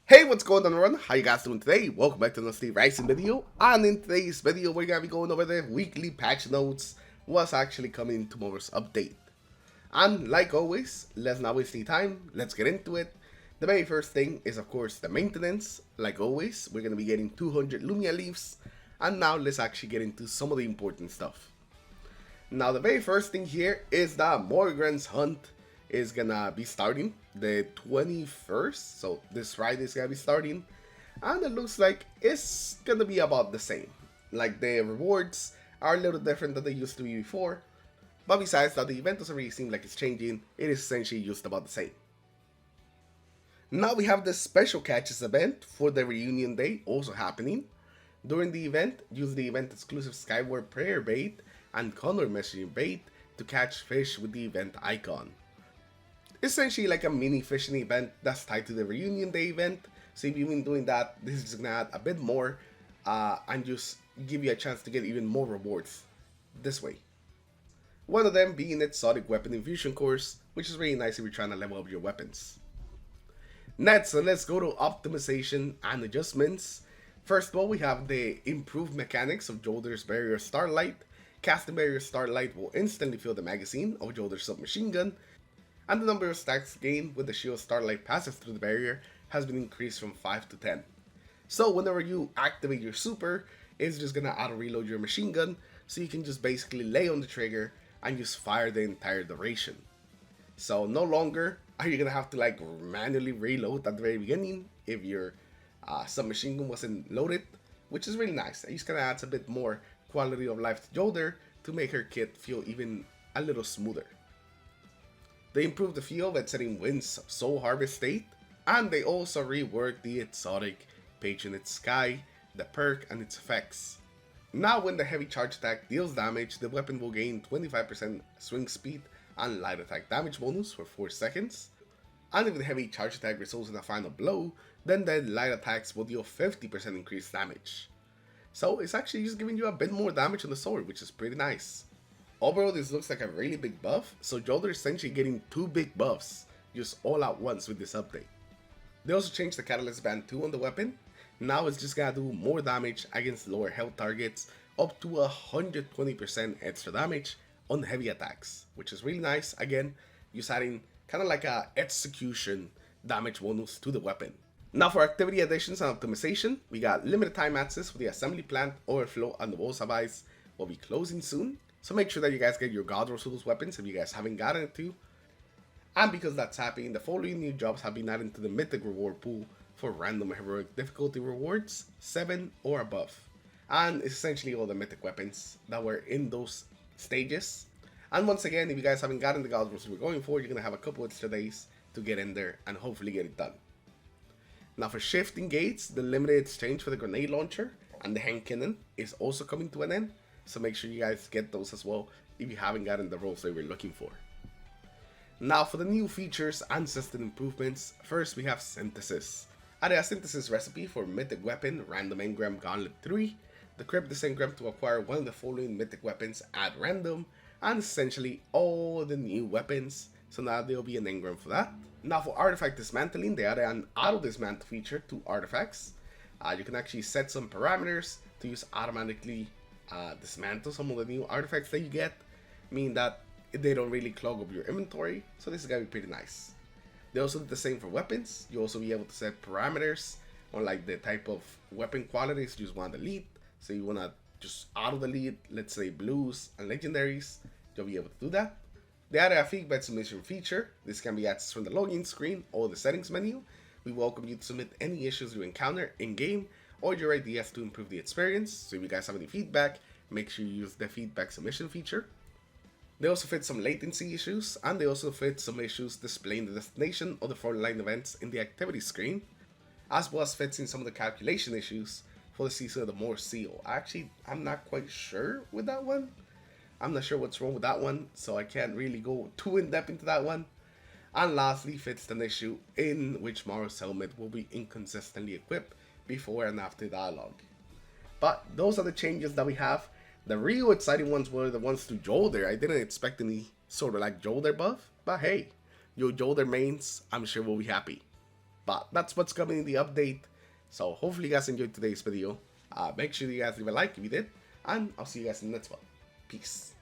Hey, what's going on everyone? How you guys doing today? Welcome back to another Steve Rising video. And in today's video, we're going to be going over the weekly patch notes, what's actually coming in tomorrow's update. And like always, let's not waste any time, let's get into it. The very first thing is of course the maintenance. Like always, we're going to be getting 200 Lumia leaves. And now let's actually get into some of the important stuff. Now the very first thing here is that Morgan's Hunt is gonna be starting the 21st, so this Friday is gonna be starting, and it looks like it's gonna be about the same. Like the rewards are a little different than they used to be before, but besides that, the event doesn't really seem like it's changing. It is essentially just about the same. Now we have the special catches event for the reunion day also happening. During the event, use the event exclusive Skyward Prayer bait and Condor messaging bait to catch fish with the event icon. Essentially like a mini fishing event that's tied to the reunion day event. So if you've been doing that, this is gonna add a bit more and just give you a chance to get even more rewards this way. One of them being exotic weapon infusion course, which is really nice if you're trying to level up your weapons. Next, so let's go to optimization and adjustments. First of all, we have the improved mechanics of Jolder's Barrier Starlight. Casting Barrier Starlight will instantly fill the magazine of Jolder's submachine gun, and the number of stacks gained with the shield Starlight passes through the barrier has been increased from 5 to 10. So whenever you activate your super, it's just gonna auto reload your machine gun, so you can just basically lay on the trigger and just fire the entire duration. So no longer are you gonna have to like manually reload at the very beginning if your submachine gun wasn't loaded, which is really nice. It just kinda adds a bit more quality of life to Jolder to make her kit feel even a little smoother. They improved the feel by setting Wind's Soul Harvest state, and they also reworked the exotic Patronage Sky, the perk, and its effects. Now when the heavy charge attack deals damage, the weapon will gain 25% swing speed and light attack damage bonus for 4 seconds. And if the heavy charge attack results in a final blow, then the light attacks will deal 50% increased damage. So it's actually just giving you a bit more damage on the sword, which is pretty nice. Overall, this looks like a really big buff, so Jolder is essentially getting 2 big buffs just all at once with this update. They also changed the Catalyst Band 2 on the weapon. Now it's just gonna do more damage against lower health targets, up to 120% extra damage on heavy attacks, which is really nice. Again, just adding kind of like a execution damage bonus to the weapon. Now for activity additions and optimization, we got limited time access for the assembly plant, overflow, and the walls of ice will be closing soon. So make sure that you guys get your God Rolls for those weapons if you guys haven't gotten it to. And because that's happening, the following new jobs have been added to the mythic reward pool for random heroic difficulty rewards, 7 or above. And it's essentially all the mythic weapons that were in those stages. And once again, if you guys haven't gotten the God Rolls we're going for, you're going to have a couple extra days to get in there and hopefully get it done. Now for shifting gates, the limited exchange for the grenade launcher and the hand cannon is also coming to an end. So make sure you guys get those as well if you haven't gotten the rolls that we're looking for. Now for the new features and system improvements, first we have Synthesis. Added a synthesis recipe for Mythic Weapon Random Engram Gauntlet 3. Decrypt this engram to acquire one of the following mythic weapons at random, and essentially all the new weapons. So now there'll be an engram for that. Now for artifact dismantling, they added an auto dismantle feature to artifacts. You can actually set some parameters to use automatically dismantle some of the new artifacts that you get, meaning that they don't really clog up your inventory, so this is gonna be pretty nice. They also did the same for weapons. You'll also be able to set parameters on like the type of weapon qualities you just want to delete. So you want to just auto delete, let's say blues and legendaries, you'll be able to do that. They added a feedback submission feature. This can be accessed from the login screen or the settings menu. We welcome you to submit any issues you encounter in game or your ideas to improve the experience. So if you guys have any feedback, make sure you use the feedback submission feature. They also fit some latency issues, and they also fit some issues displaying the destination of the frontline events in the activity screen, as well as fixing some of the calculation issues for the Season of the Moor seal. I'm not quite sure with that one. I'm not sure what's wrong with that one, so I can't really go too in depth into that one. And lastly, fixed an issue in which Morrow's helmet will be inconsistently equipped before and after dialogue. But those are the changes that we have. The real exciting ones were the ones to Jolder. I didn't expect any sort of like Jolder buff, but hey, your Jolder mains, I'm sure will be happy. But that's what's coming in the update. So hopefully you guys enjoyed today's video. Make sure you guys leave a like if you did, and I'll see you guys in the next one. Peace.